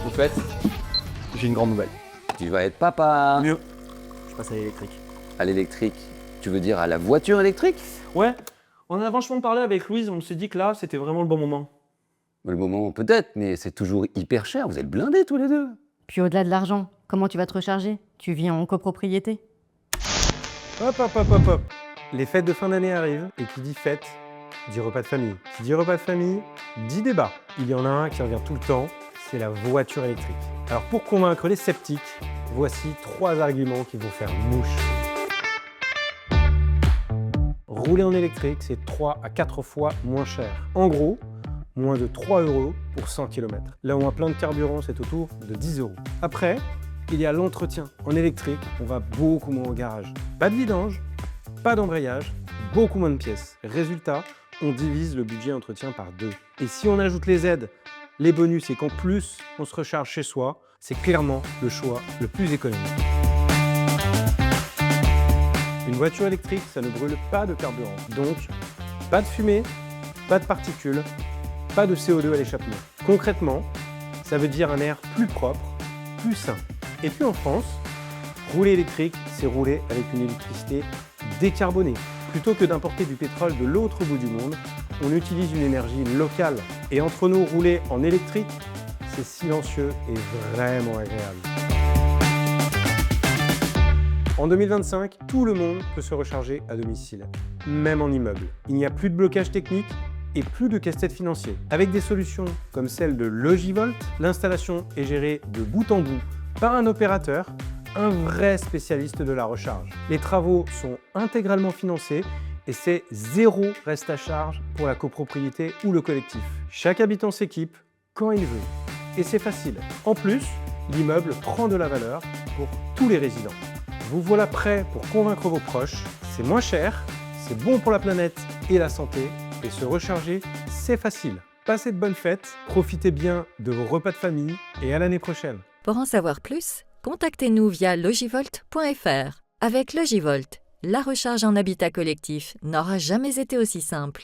Au fait, j'ai une grande nouvelle. Tu vas être papa. Mieux, je passe à l'électrique. À l'électrique. Tu veux dire à la voiture électrique? Ouais, on a vachement parlé avec Louise, on s'est dit que là, c'était vraiment le bon moment. Le moment peut-être, mais c'est toujours hyper cher. Vous êtes blindés tous les deux. Puis au-delà de l'argent, comment tu vas te recharger? Tu vis en copropriété? Hop. Les fêtes de fin d'année arrivent, et qui dit fête, dit repas de famille. Qui dit repas de famille, dit débat. Il y en a un qui revient tout le temps, c'est la voiture électrique. Alors pour convaincre les sceptiques, voici 3 arguments qui vont faire mouche. Rouler en électrique, c'est 3 à 4 fois moins cher. En gros, moins de 3 € pour 100 km. Là où un plein de carburant, c'est autour de 10 €. Après, il y a l'entretien. En électrique, on va beaucoup moins au garage. Pas de vidange, pas d'embrayage, beaucoup moins de pièces. Résultat, on divise le budget entretien par 2. Et si on ajoute les aides, les bonus et qu'en plus, on se recharge chez soi, c'est clairement le choix le plus économique. Une voiture électrique, ça ne brûle pas de carburant. Donc, pas de fumée, pas de particules, pas de CO2 à l'échappement. Concrètement, ça veut dire un air plus propre, plus sain. Et puis en France, rouler électrique, c'est rouler avec une électricité décarbonée. Plutôt que d'importer du pétrole de l'autre bout du monde, on utilise une énergie locale. Et entre nous, rouler en électrique, c'est silencieux et vraiment agréable. En 2025, tout le monde peut se recharger à domicile, même en immeuble. Il n'y a plus de blocage technique et plus de casse-tête financier. Avec des solutions comme celle de Logivolt, l'installation est gérée de bout en bout par un opérateur, un vrai spécialiste de la recharge. Les travaux sont intégralement financés et c'est 0 reste à charge pour la copropriété ou le collectif. Chaque habitant s'équipe quand il veut. Et c'est facile. En plus, l'immeuble prend de la valeur pour tous les résidents. Vous voilà prêt pour convaincre vos proches. C'est moins cher, c'est bon pour la planète et la santé. Et se recharger, c'est facile. Passez de bonnes fêtes, profitez bien de vos repas de famille et à l'année prochaine. Pour en savoir plus, contactez-nous via logivolt.fr. Avec Logivolt, la recharge en habitat collectif n'aura jamais été aussi simple.